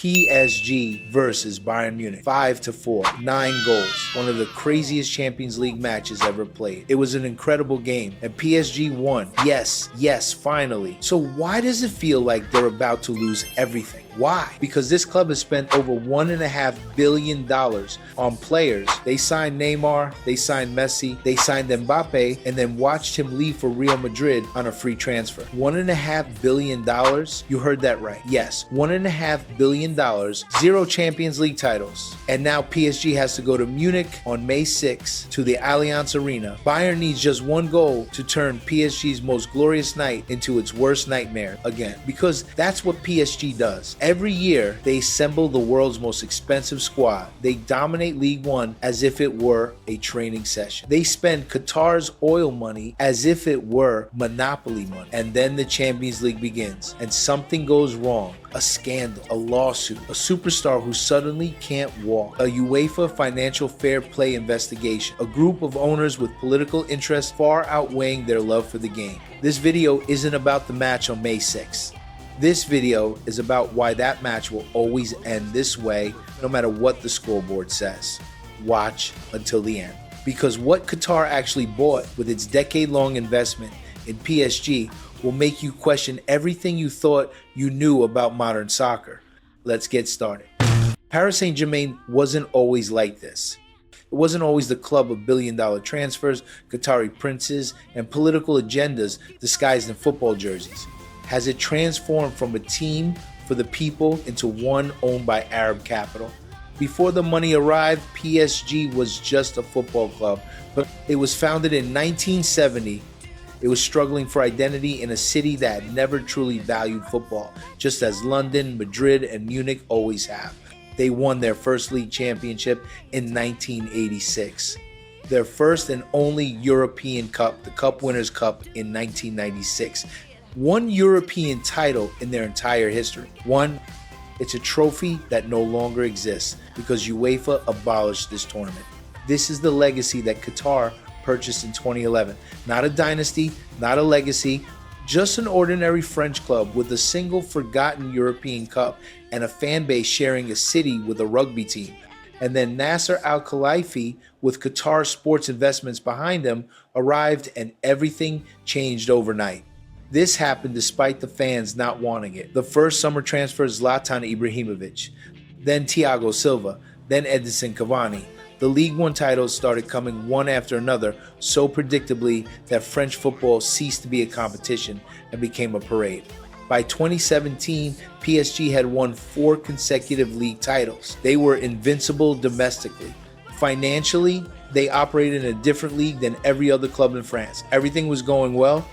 PSG versus Bayern Munich, 5-4, 9 goals, one of the craziest Champions League matches ever played. It was an incredible game, and PSG won. Yes, finally. So why does it feel like they're about to lose everything? Why? Because this club has spent over $1.5 billion on players. They signed Neymar, they signed Messi, they signed Mbappe, and then watched him leave for Real Madrid on a free transfer. $1.5 billion? You heard that right. Yes, $1.5 billion, 0 Champions League titles. And now PSG has to go to Munich on May 6 to the Allianz Arena. Bayern needs just 1 goal to turn PSG's most glorious night into its worst nightmare again. Because that's what PSG does. Every year, they assemble the world's most expensive squad. They dominate League One as if it were a training session. They spend Qatar's oil money as if it were monopoly money. And then the Champions League begins, and something goes wrong. A scandal, a lawsuit, a superstar who suddenly can't walk, a UEFA financial fair play investigation, a group of owners with political interests far outweighing their love for the game. This video isn't about the match on May 6th. This video is about why that match will always end this way, no matter what the scoreboard says. Watch until the end. Because what Qatar actually bought with its decade-long investment in PSG will make you question everything you thought you knew about modern soccer. Let's get started. Paris Saint-Germain wasn't always like this. It wasn't always the club of billion-dollar transfers, Qatari princes, and political agendas disguised in football jerseys. Has it transformed from a team for the people into one owned by Arab capital? Before the money arrived, PSG was just a football club, but it was founded in 1970. It was struggling for identity in a city that had never truly valued football, just as London, Madrid, and Munich always have. They won their first league championship in 1986. Their first and only European Cup, the Cup Winners' Cup, in 1996. One European title in their entire history. It's a trophy that no longer exists because UEFA abolished this tournament. This is the legacy that Qatar purchased in 2011. Not a dynasty, not a legacy, just an ordinary French club with a single forgotten European Cup and a fan base sharing a city with a rugby team. And then Nasser Al-Khelaifi, with Qatar sports investments behind him, arrived and everything changed overnight. This happened despite the fans not wanting it. The first summer transfer, Zlatan Ibrahimovic, then Thiago Silva, then Edinson Cavani. The League One titles started coming one after another so predictably that French football ceased to be a competition and became a parade. By 2017, PSG had won 4 consecutive league titles. They were invincible domestically. Financially, they operated in a different league than every other club in France. Everything was going well,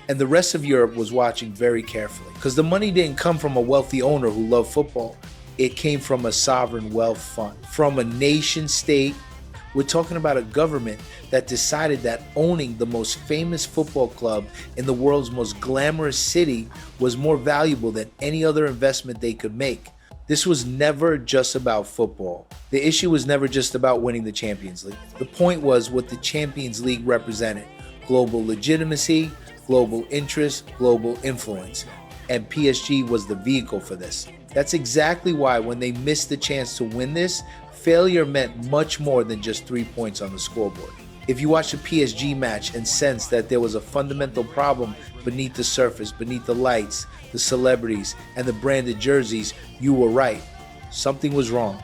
and the rest of Europe was watching very carefully. Because the money didn't come from a wealthy owner who loved football. It came from a sovereign wealth fund, from a nation state. We're talking about a government that decided that owning the most famous football club in the world's most glamorous city was more valuable than any other investment they could make. This was never just about football. The issue was never just about winning the Champions League. The point was what the Champions League represented: global legitimacy, global interest, global influence. And PSG was the vehicle for this. That's exactly why when they missed the chance to win this, failure meant much more than just 3 points on the scoreboard. If you watched a PSG match and sensed that there was a fundamental problem beneath the surface, beneath the lights, the celebrities, and the branded jerseys, you were right. Something was wrong.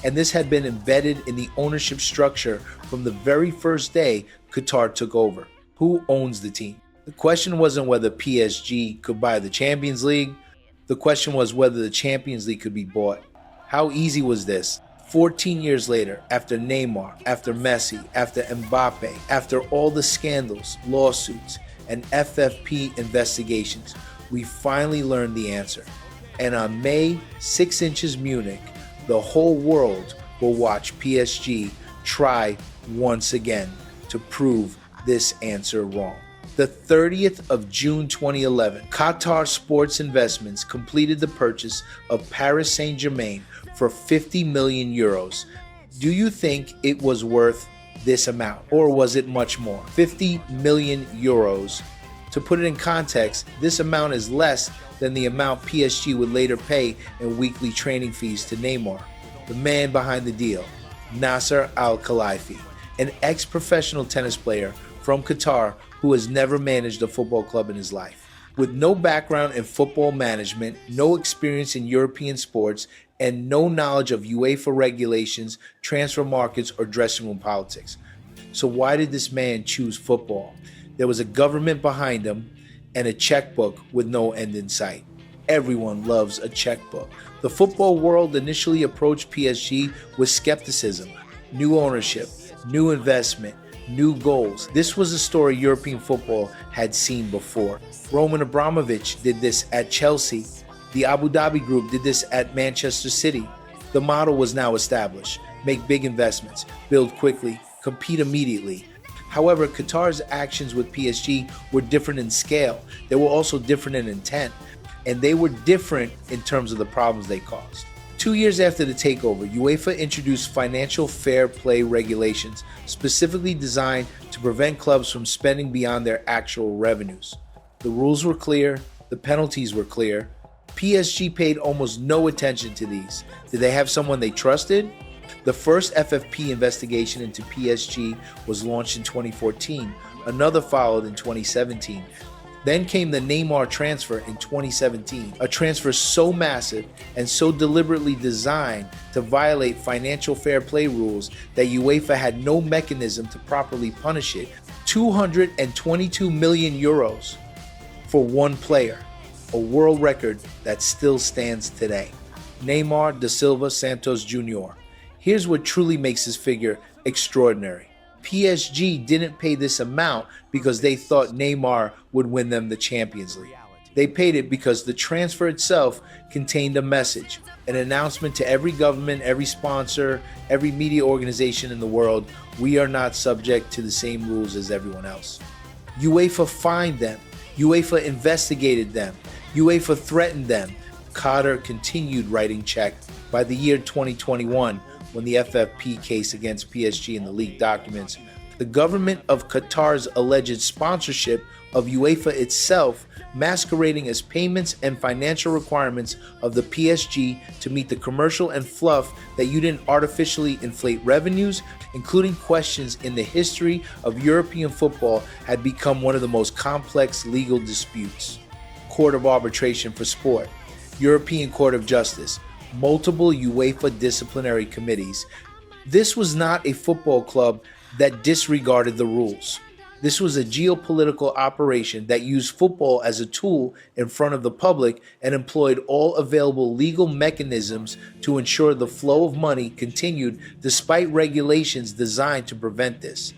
And this had been embedded in the ownership structure from the very first day Qatar took over. Who owns the team? The question wasn't whether PSG could buy the Champions League. The question was whether the Champions League could be bought. How easy was this? 14 years later, after Neymar, after Messi, after Mbappe, after all the scandals, lawsuits, and FFP investigations, we finally learned the answer. And on May 6 inches Munich, the whole world will watch PSG try once again to prove this answer wrong. The 30th of June 2011, Qatar Sports Investments completed the purchase of Paris Saint-Germain for 50 million euros. Do you think it was worth this amount, or was it much more? 50 million euros To put it in context, this amount is less than the amount PSG would later pay in weekly training fees to Neymar, the man behind the deal, Nasser Al-Khelaifi, an ex-professional tennis player from Qatar who has never managed a football club in his life. With no background in football management, no experience in European sports, and no knowledge of UEFA regulations, transfer markets, or dressing room politics. So why did this man choose football? There was a government behind him and a checkbook with no end in sight. Everyone loves a checkbook. The football world initially approached PSG with skepticism, new ownership, new investment, new goals. This was a story European football had seen before. Roman Abramovich did this at Chelsea. The Abu Dhabi Group did this at Manchester City. The model was now established. Make big investments, build quickly, compete immediately. However, Qatar's actions with PSG were different in scale. They were also different in intent, and they were different in terms of the problems they caused. 2 years after the takeover, UEFA introduced financial fair play regulations specifically designed to prevent clubs from spending beyond their actual revenues. The rules were clear, the penalties were clear. PSG paid almost no attention to these. Did they have someone they trusted? The first FFP investigation into PSG was launched in 2014. Another followed in 2017. Then came the Neymar transfer in 2017, a transfer so massive and so deliberately designed to violate financial fair play rules that UEFA had no mechanism to properly punish it. 222 million euros for one player, a world record that still stands today. Neymar da Silva Santos Jr. Here's what truly makes this figure extraordinary. PSG didn't pay this amount because they thought Neymar would win them the Champions League. They paid it because the transfer itself contained a message, an announcement to every government, every sponsor, every media organization in the world: we are not subject to the same rules as everyone else. UEFA fined them. UEFA investigated them. UEFA threatened them. Qatar continued writing checks. By the year 2021, when the FFP case against PSG in the leaked documents, the government of Qatar's alleged sponsorship of UEFA itself, masquerading as payments and financial requirements of the PSG to meet the commercial and fluff that you didn't artificially inflate revenues, including questions in the history of European football, had become one of the most complex legal disputes. Court of Arbitration for Sport, European Court of Justice, multiple UEFA disciplinary committees. This was not a football club that disregarded the rules. This was a geopolitical operation that used football as a tool in front of the public and employed all available legal mechanisms to ensure the flow of money continued despite regulations designed to prevent this.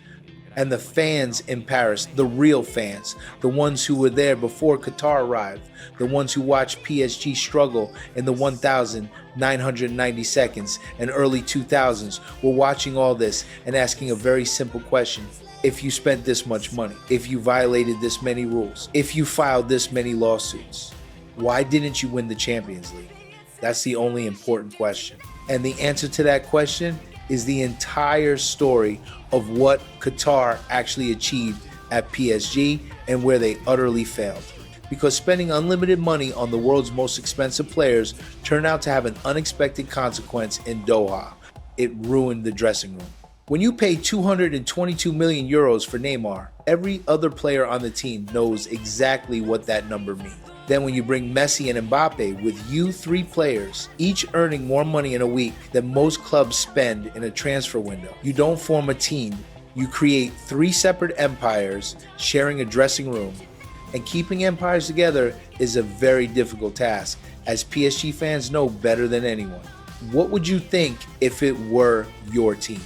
And the fans in Paris, the real fans, the ones who were there before Qatar arrived, the ones who watched PSG struggle in the 1,990 seconds and early 2000s, were watching all this and asking a very simple question. If you spent this much money, if you violated this many rules, if you filed this many lawsuits, why didn't you win the Champions League? That's the only important question. And the answer to that question is the entire story of what Qatar actually achieved at PSG and where they utterly failed. Because spending unlimited money on the world's most expensive players turned out to have an unexpected consequence in Doha. It ruined the dressing room. When you pay 222 million euros for Neymar, every other player on the team knows exactly what that number means. Then when you bring Messi and Mbappe, with you three players, each earning more money in a week than most clubs spend in a transfer window, you don't form a team. You create three separate empires sharing a dressing room. And keeping empires together is a very difficult task, as PSG fans know better than anyone. What would you think if it were your team?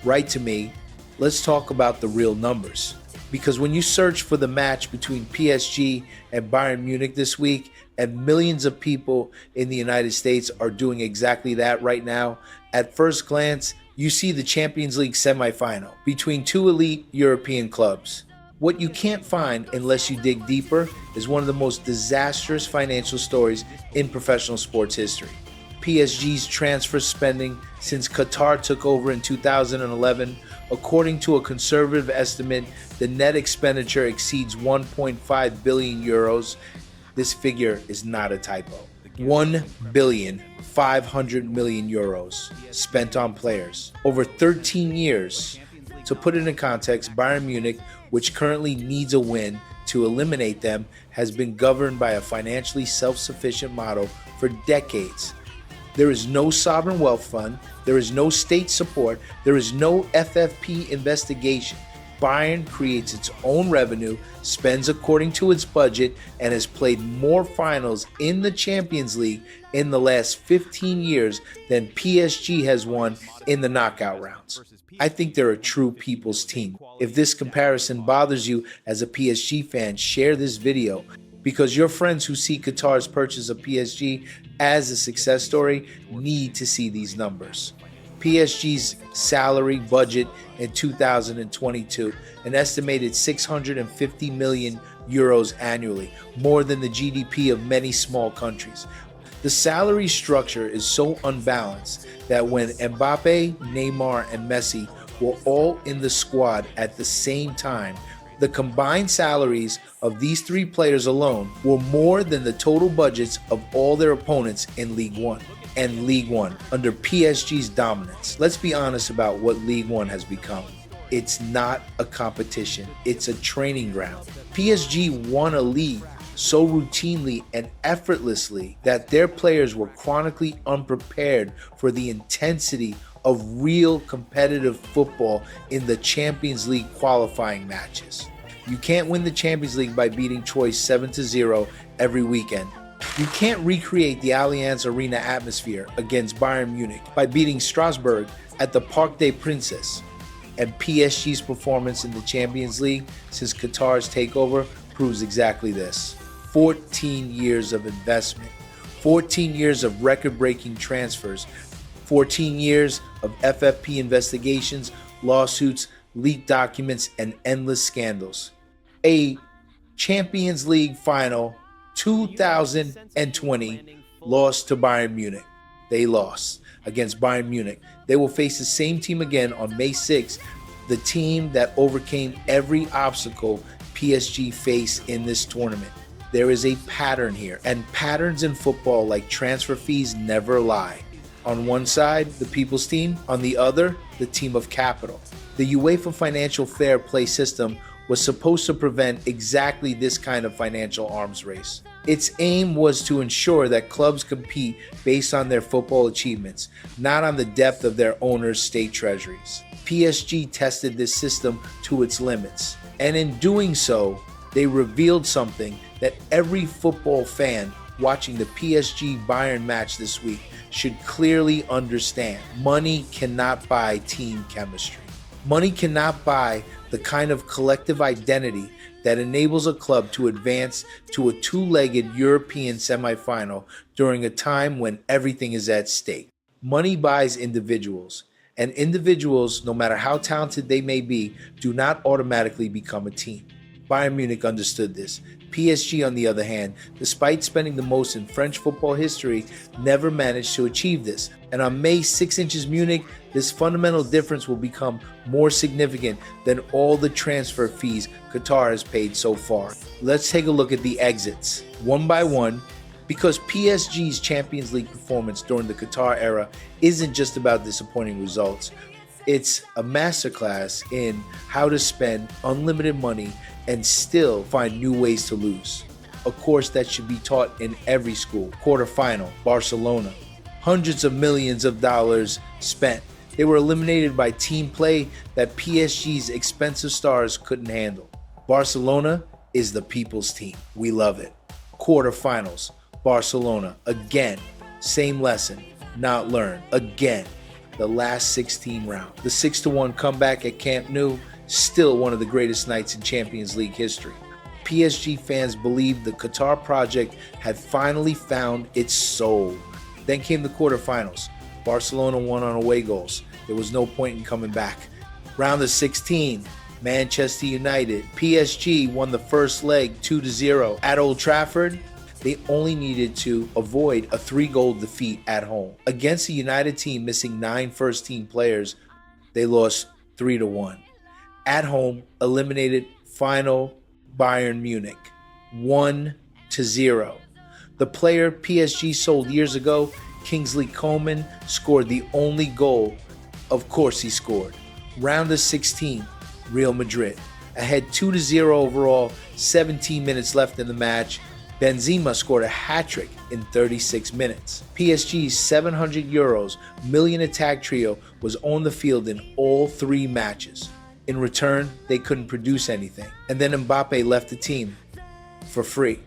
Write to me. Let's talk about the real numbers. Because when you search for the match between PSG and Bayern Munich this week, and millions of people in the United States are doing exactly that right now, at first glance, you see the Champions League semifinal between two elite European clubs. What you can't find unless you dig deeper is one of the most disastrous financial stories in professional sports history. PSG's transfer spending since Qatar took over in 2011. According to a conservative estimate, the net expenditure exceeds 1.5 billion euros. This figure is not a typo. 1,500 million euros spent on players over 13 years. To put it in context, Bayern Munich, which currently needs a win to eliminate them, has been governed by a financially self-sufficient model for decades. There is no sovereign wealth fund, there is no state support, there is no FFP investigation. Bayern creates its own revenue, spends according to its budget, and has played more finals in the Champions League in the last 15 years than PSG has won in the knockout rounds. I think they're a true people's team. If this comparison bothers you as a PSG fan, share this video, because your friends who see Qatar's purchase of PSG as a success story need to see these numbers. PSG's salary budget in 2022, an estimated 650 million euros annually, more than the GDP of many small countries. The salary structure is so unbalanced that when Mbappe, Neymar, and Messi were all in the squad at the same time, the combined salaries of these three players alone were more than the total budgets of all their opponents in League One and League One under PSG's dominance. Let's be honest about what League One has become. It's not a competition, it's a training ground. PSG won a league so routinely and effortlessly that their players were chronically unprepared for the intensity of real competitive football in the Champions League qualifying matches. You can't win the Champions League by beating Troyes 7-0 every weekend. You can't recreate the Allianz Arena atmosphere against Bayern Munich by beating Strasbourg at the Parc des Princes. And PSG's performance in the Champions League since Qatar's takeover proves exactly this. 14 years of investment, 14 years of record-breaking transfers, 14 years of FFP investigations, lawsuits, leaked documents, and endless scandals. A Champions League final 2020 lost to Bayern Munich. They lost against Bayern Munich. They will face the same team again on May 6th, the team that overcame every obstacle PSG faced in this tournament. There is a pattern here, and patterns in football, like transfer fees, never lie. On one side, the people's team. On the other, the team of capital. The UEFA financial fair play system was supposed to prevent exactly this kind of financial arms race. Its aim was to ensure that clubs compete based on their football achievements, not on the depth of their owners' state treasuries. PSG tested this system to its limits, and in doing so, they revealed something that every football fan watching the PSG Bayern match this week should clearly understand. Money cannot buy team chemistry. Money cannot buy the kind of collective identity that enables a club to advance to a two-legged European semifinal during a time when everything is at stake. Money buys individuals, and individuals, no matter how talented they may be, do not automatically become a team. Bayern Munich understood this. PSG, on the other hand, despite spending the most in French football history, never managed to achieve this. And on May 6 Munich, this fundamental difference will become more significant than all the transfer fees Qatar has paid so far. Let's take a look at the exits, one by one, because PSG's Champions League performance during the Qatar era isn't just about disappointing results. It's a masterclass in how to spend unlimited money and still find new ways to lose. A course that should be taught in every school. Quarterfinal, Barcelona. Hundreds of millions of dollars spent. They were eliminated by team play that PSG's expensive stars couldn't handle. Barcelona is the people's team. We love it. Quarterfinals, Barcelona. Again, same lesson, not learned. Again, the last 16 round. The 6-1 comeback at Camp Nou, still one of the greatest nights in Champions League history. PSG fans believed the Qatar project had finally found its soul. Then came the quarterfinals. Barcelona won on away goals. There was no point in coming back. Round of 16, Manchester United. PSG won the first leg 2-0 at Old Trafford. They only needed to avoid a 3-goal defeat at home. Against a United team missing 9 first-team players, they lost 3-1. At home, eliminated final Bayern Munich 1-0. The player PSG sold years ago, Kingsley Coman, scored the only goal. Of course he scored. Round of 16, Real Madrid. Ahead 2-0 overall, 17 minutes left in the match. Benzema scored a hat-trick in 36 minutes. PSG's €700 million attack trio was on the field in all 3 matches. In return, they couldn't produce anything. And then Mbappe left the team for free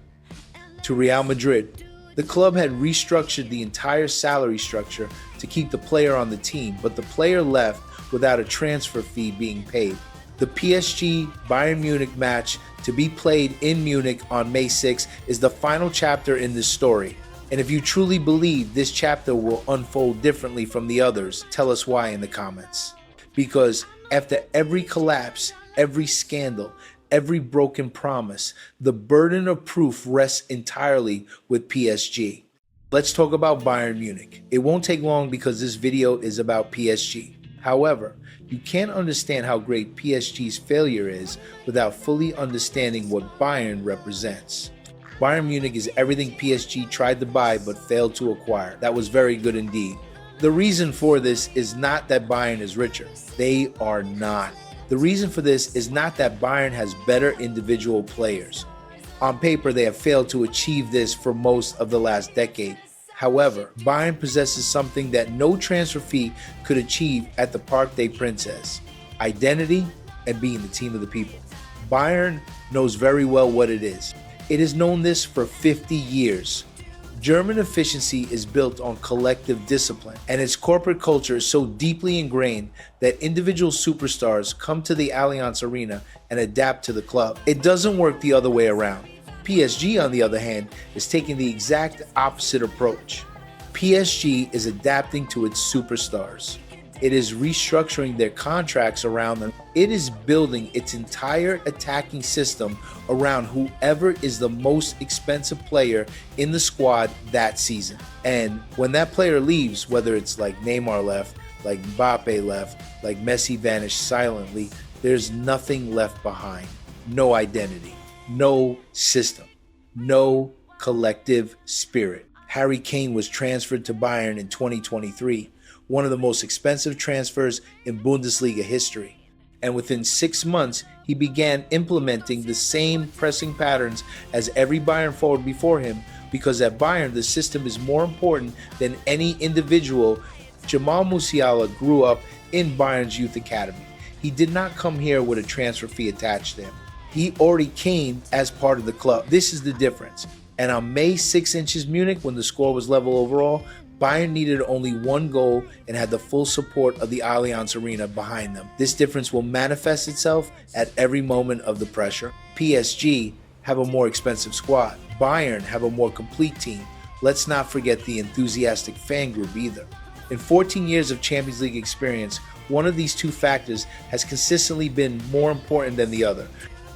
to Real Madrid. The club had restructured the entire salary structure to keep the player on the team, but the player left without a transfer fee being paid. The PSG Bayern Munich match to be played in Munich on May 6 is the final chapter in this story. And if you truly believe this chapter will unfold differently from the others, tell us why in the comments. Because after every collapse, every scandal, every broken promise, the burden of proof rests entirely with PSG. Let's talk about Bayern Munich. It won't take long because this video is about PSG. However, you can't understand how great PSG's failure is without fully understanding what Bayern represents. Bayern Munich is everything PSG tried to buy but failed to acquire. That was very good indeed. The reason for this is not that Bayern is richer. They are not. The reason for this is not that Bayern has better individual players. On paper, they have failed to achieve this for most of the last decade. However, Bayern possesses something that no transfer fee could achieve at the Parc des Princes: identity and being the team of the people. Bayern knows very well what it is. It has known this for 50 years. German efficiency is built on collective discipline, and its corporate culture is so deeply ingrained that individual superstars come to the Allianz Arena and adapt to the club. It doesn't work the other way around. PSG, on the other hand, is taking the exact opposite approach. PSG is adapting to its superstars. It is restructuring their contracts around them. It is building its entire attacking system around whoever is the most expensive player in the squad that season. And when that player leaves, whether it's like Neymar left, like Mbappe left, like Messi vanished silently, there's nothing left behind. No identity, no system, no collective spirit. Harry Kane was transferred to Bayern in 2023. One of the most expensive transfers in Bundesliga history. And within 6 months, he began implementing the same pressing patterns as every Bayern forward before him, because at Bayern, the system is more important than any individual. Jamal Musiala grew up in Bayern's youth academy. He did not come here with a transfer fee attached to him. He already came as part of the club. This is the difference. And on May 6 Munich, when the score was level overall, Bayern needed only 1 goal and had the full support of the Allianz Arena behind them. This difference will manifest itself at every moment of the pressure. PSG have a more expensive squad. Bayern have a more complete team. Let's not forget the enthusiastic fan group either. In 14 years of Champions League experience, one of these two factors has consistently been more important than the other.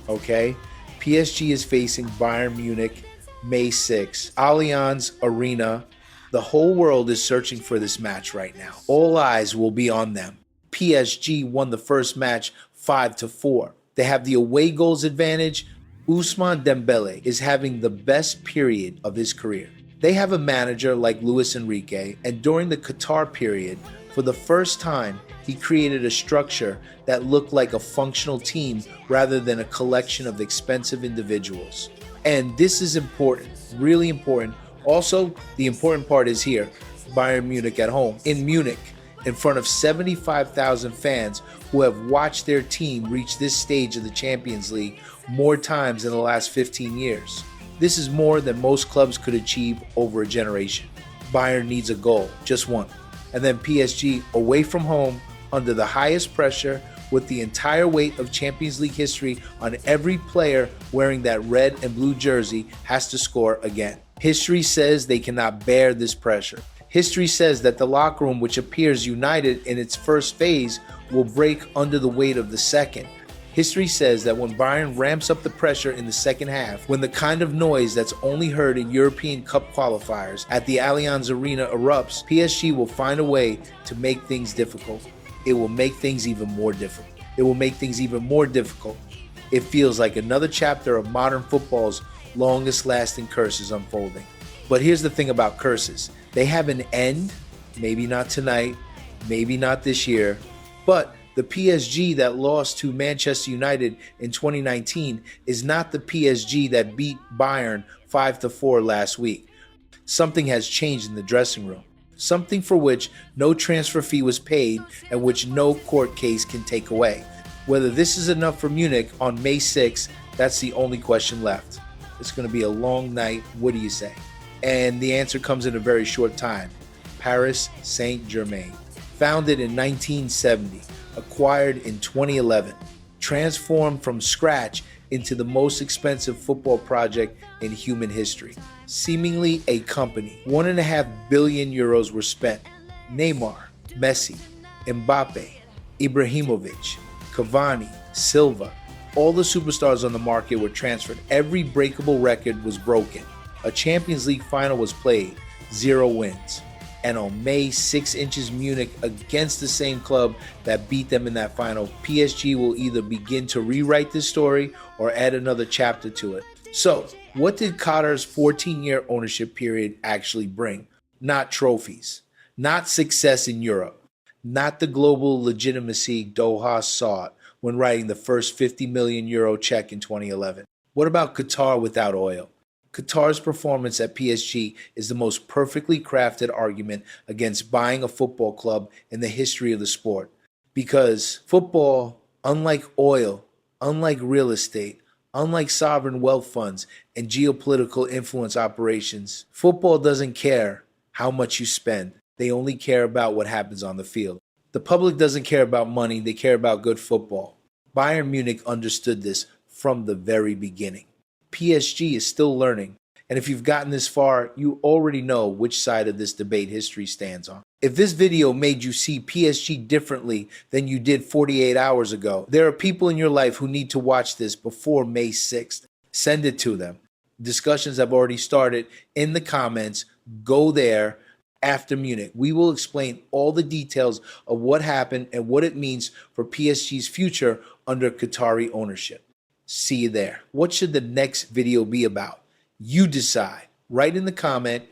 Okay? PSG is facing Bayern Munich May 6, Allianz Arena. The whole world is searching for this match right now. All eyes will be on them. PSG won the first match 5-4. They have the away goals advantage. Ousmane Dembele is having the best period of his career. They have a manager like Luis Enrique, and during the Qatar period, for the first time, he created a structure that looked like a functional team rather than a collection of expensive individuals. And this is important, really important. Also, the important part is here, Bayern Munich at home, in Munich, in front of 75,000 fans who have watched their team reach this stage of the Champions League more times in the last 15 years. This is more than most clubs could achieve over a generation. Bayern needs a goal, just one. And then PSG away from home, under the highest pressure, with the entire weight of Champions League history on every player wearing that red and blue jersey, has to score again. History says they cannot bear this pressure. History says that the locker room, which appears united in its first phase, will break under the weight of the second. History says that when Bayern ramps up the pressure in the second half, when the kind of noise that's only heard in European Cup qualifiers at the Allianz Arena erupts, PSG will find a way to make things difficult. It will make things even more difficult. It will make things even more difficult. It feels like another chapter of modern football's longest lasting curse is unfolding. But here's the thing about curses. They have an end, maybe not tonight, maybe not this year, but the PSG that lost to Manchester United in 2019 is not the PSG that beat Bayern 5-4 last week. Something has changed in the dressing room. Something for which no transfer fee was paid and which no court case can take away. Whether this is enough for Munich on May 6th, that's the only question left. It's going to be a long night. What do you say? And the answer comes in a very short time. Paris Saint-Germain. Founded in 1970, acquired in 2011, transformed from scratch into the most expensive football project in human history. Seemingly a company. 1.5 billion euros were spent. Neymar, Messi, Mbappe, Ibrahimovic, Cavani, Silva, all the superstars on the market were transferred. Every breakable record was broken. A Champions League final was played, 0 wins. And on May 6 inches Munich against the same club that beat them in that final, PSG will either begin to rewrite this story or add another chapter to it. So, what did Qatar's 14-year ownership period actually bring? Not trophies, not success in Europe, not the global legitimacy Doha sought when writing the first 50 million euro check in 2011. What about Qatar without oil? Qatar's performance at PSG is the most perfectly crafted argument against buying a football club in the history of the sport. Because football, unlike oil, unlike real estate, unlike sovereign wealth funds and geopolitical influence operations, football doesn't care how much you spend. They only care about what happens on the field. The public doesn't care about money, they care about good football. Bayern Munich understood this from the very beginning. PSG is still learning, and if you've gotten this far, you already know which side of this debate history stands on. If this video made you see PSG differently than you did 48 hours ago, there are people in your life who need to watch this before May 6th. Send it to them. Discussions have already started in the comments. Go there after Munich. We will explain all the details of what happened and what it means for PSG's future under Qatari ownership. See you there. What should the next video be about? You decide. Write in the comment.